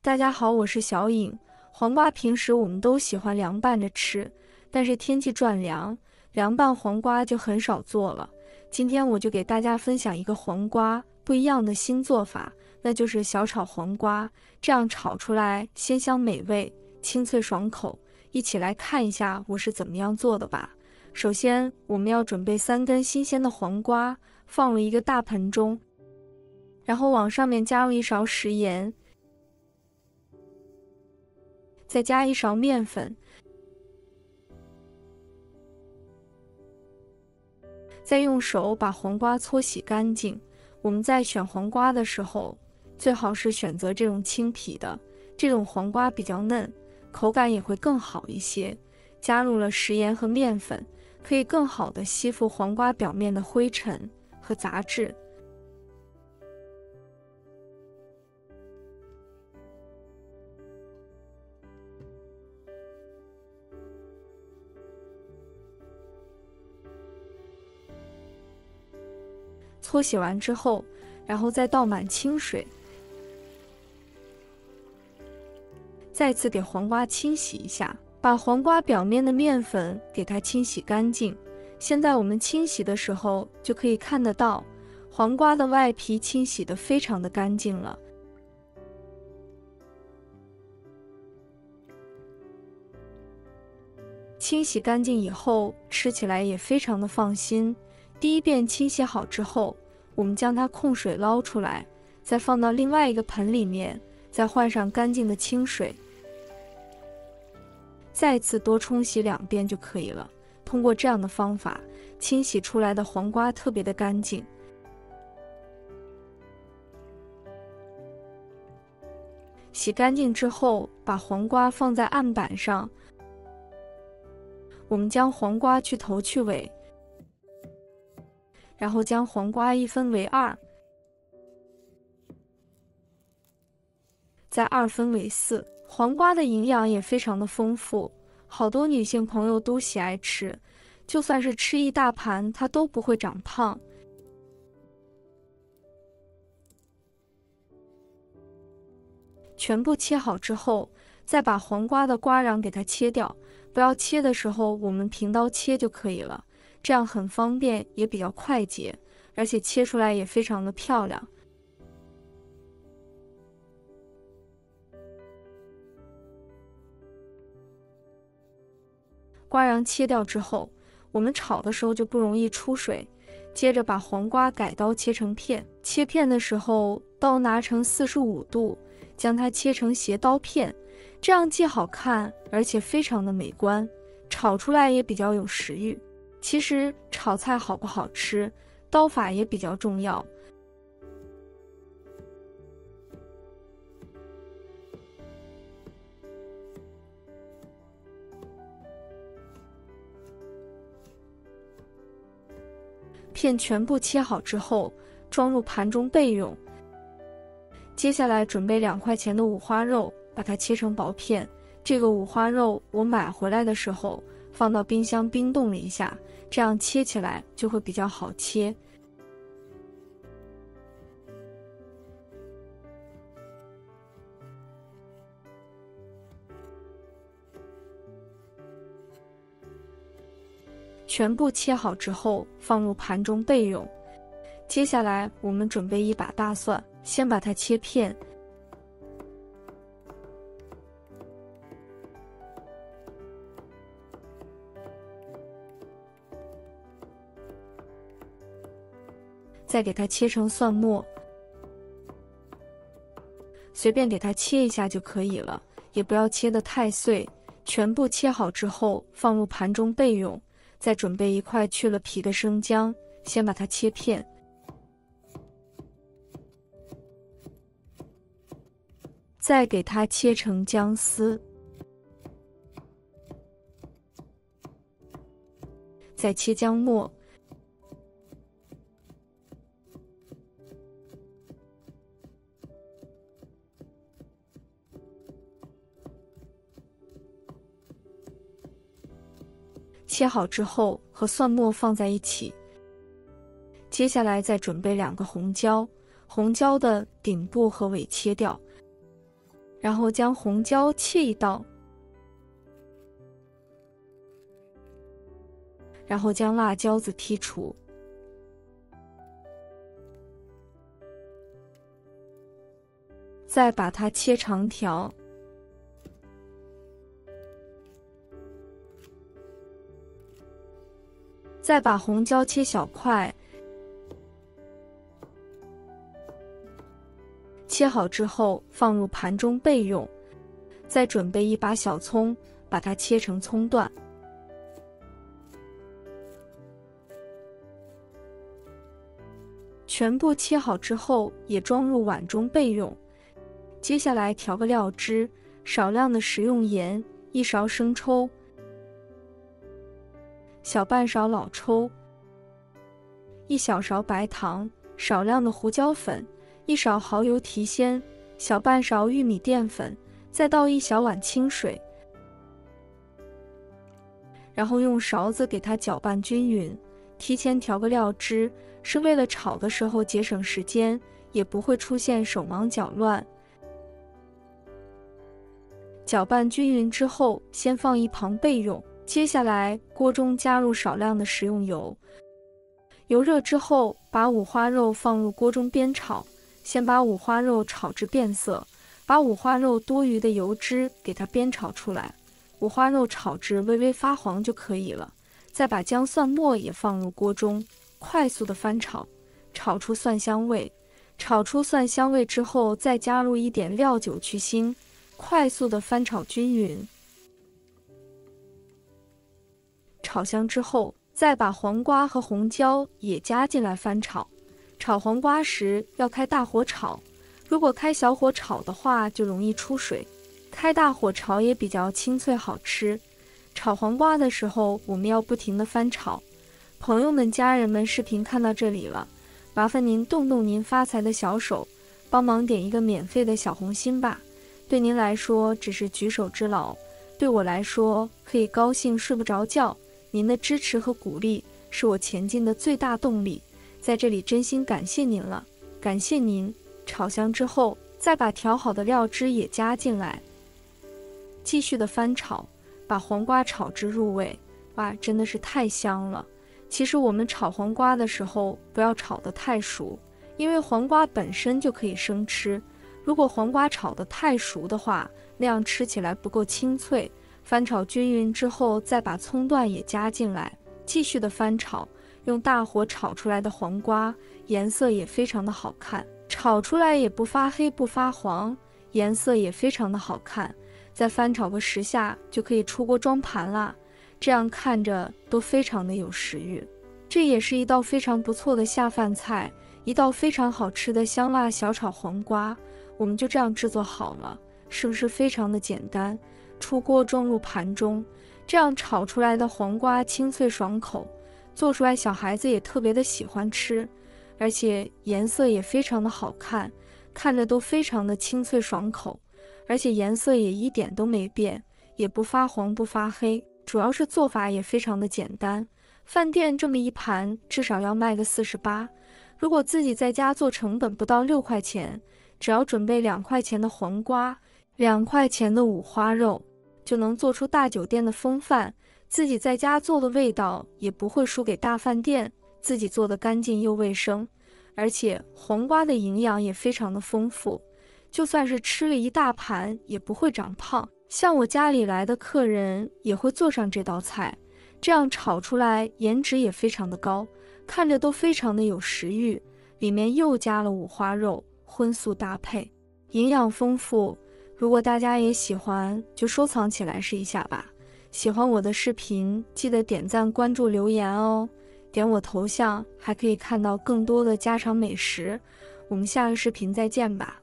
大家好，我是小颖。黄瓜平时我们都喜欢凉拌着吃，但是天气转凉，凉拌黄瓜就很少做了。今天我就给大家分享一个黄瓜不一样的新做法，那就是小炒黄瓜。这样炒出来鲜香美味，清脆爽口。一起来看一下我是怎么样做的吧。首先，我们要准备3根新鲜的黄瓜，放入一个大盆中，然后往上面加入1勺食盐，再加1勺面粉，再用手把黄瓜搓洗干净。我们在选黄瓜的时候，最好是选择这种青皮的，这种黄瓜比较嫩，口感也会更好一些。加入了食盐和面粉，可以更好的吸附黄瓜表面的灰尘和杂质。搓洗完之后，然后再倒满清水，再次给黄瓜清洗一下，把黄瓜表面的面粉给它清洗干净。现在我们清洗的时候就可以看得到，黄瓜的外皮清洗得非常的干净了。清洗干净以后，吃起来也非常的放心。第一遍清洗好之后，我们将它控水捞出来，再放到另外一个盆里面，再换上干净的清水，再次多冲洗2遍就可以了。通过这样的方法，清洗出来的黄瓜特别的干净。洗干净之后，把黄瓜放在案板上，我们将黄瓜去头去尾，然后将黄瓜一分为2，再2分为4。黄瓜的营养也非常的丰富，好多女性朋友都喜爱吃，就算是吃一大盘，它都不会长胖。全部切好之后，再把黄瓜的瓜瓤给它切掉，不要切的时候我们平刀切就可以了，这样很方便，也比较快捷，而且切出来也非常的漂亮。瓜瓤切掉之后，我们炒的时候就不容易出水。接着把黄瓜改刀切成片，切片的时候刀拿成45度，将它切成斜刀片，这样既好看，而且非常的美观，炒出来也比较有食欲。其实炒菜好不好吃，刀法也比较重要。片全部切好之后，装入盘中备用。接下来准备2块钱的五花肉，把它切成薄片。这个五花肉我买回来的时候放到冰箱冰冻了一下，这样切起来就会比较好切。全部切好之后放入盘中备用。接下来我们准备1把大蒜，先把它切片，再给它切成蒜末，随便给它切一下就可以了，也不要切得太碎。全部切好之后放入盘中备用。再准备1块去了皮的生姜，先把它切片，再给它切成姜丝，再切姜末，切好之后和蒜末放在一起。接下来再准备2个红椒，红椒的顶部和尾切掉，然后将红椒切一刀，然后将辣椒子剔除，再把它切长条，再把红椒切小块，切好之后放入盘中备用。再准备一把小葱，把它切成葱段。全部切好之后也装入碗中备用。接下来调个料汁，少量的食用盐，1勺生抽，小半勺老抽，1小勺白糖，少量的胡椒粉，1勺蚝油提鲜，小半勺玉米淀粉，再倒1小碗清水，然后用勺子给它搅拌均匀。提前调个料汁，是为了炒的时候节省时间，也不会出现手忙脚乱。搅拌均匀之后，先放一旁备用。接下来，锅中加入少量的食用油，油热之后，把五花肉放入锅中煸炒。先把五花肉炒至变色，把五花肉多余的油脂给它煸炒出来。五花肉炒至微微发黄就可以了。再把姜蒜末也放入锅中，快速的翻炒，炒出蒜香味。炒出蒜香味之后，再加入一点料酒去腥，快速的翻炒均匀。炒香之后，再把黄瓜和红椒也加进来翻炒。炒黄瓜时要开大火炒，如果开小火炒的话就容易出水，开大火炒也比较清脆好吃。炒黄瓜的时候我们要不停的翻炒。朋友们家人们，视频看到这里了，麻烦您动动您发财的小手，帮忙点一个免费的小红心吧。对您来说只是举手之劳，对我来说可以高兴睡不着觉。您的支持和鼓励是我前进的最大动力，在这里真心感谢您了，感谢您。炒香之后，再把调好的料汁也加进来，继续的翻炒，把黄瓜炒至入味。哇，真的是太香了。其实我们炒黄瓜的时候不要炒得太熟，因为黄瓜本身就可以生吃，如果黄瓜炒得太熟的话，那样吃起来不够清脆。翻炒均匀之后，再把葱段也加进来，继续的翻炒。用大火炒出来的黄瓜颜色也非常的好看，炒出来也不发黑不发黄，颜色也非常的好看。再翻炒个10下就可以出锅装盘啦，这样看着都非常的有食欲。这也是一道非常不错的下饭菜，一道非常好吃的香辣小炒黄瓜，我们就这样制作好了，是不是非常的简单？出锅装入盘中，这样炒出来的黄瓜清脆爽口，做出来小孩子也特别的喜欢吃，而且颜色也非常的好看，看着都非常的清脆爽口，而且颜色也一点都没变，也不发黄不发黑，主要是做法也非常的简单。饭店这么一盘至少要卖个48，如果自己在家做，成本不到6块钱，只要准备2块钱的黄瓜，2块钱的五花肉，就能做出大酒店的风范。自己在家做的味道也不会输给大饭店，自己做的干净又卫生，而且黄瓜的营养也非常的丰富，就算是吃了一大盘也不会长胖。像我家里来的客人也会做上这道菜，这样炒出来颜值也非常的高，看着都非常的有食欲。里面又加了五花肉，荤素搭配，营养丰富。如果大家也喜欢，就收藏起来试一下吧。喜欢我的视频，记得点赞、关注、留言哦。点我头像还可以看到更多的家常美食。我们下个视频再见吧。